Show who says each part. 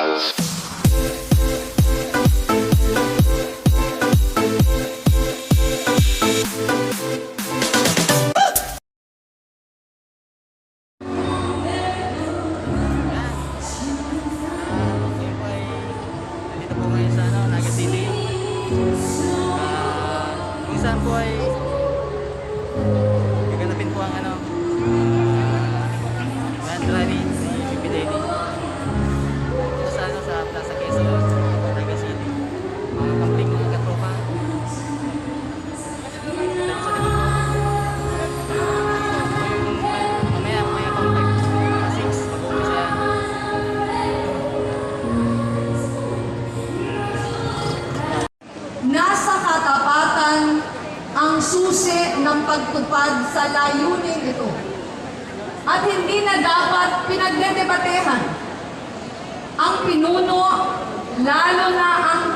Speaker 1: Naga City. Kung saan po ay gaganapin po ang land rally ni Bicol sa Plaza Quezon, Naga City. Mga kampling mga katropa. Sa likod po. Mamaya pang 6 mag-umpisa yan.
Speaker 2: Nasa katapatan ang susi ng pagtupad sa layunin ito. At hindi na dapat pinagdedebatehan ang pinuno, lalo na ang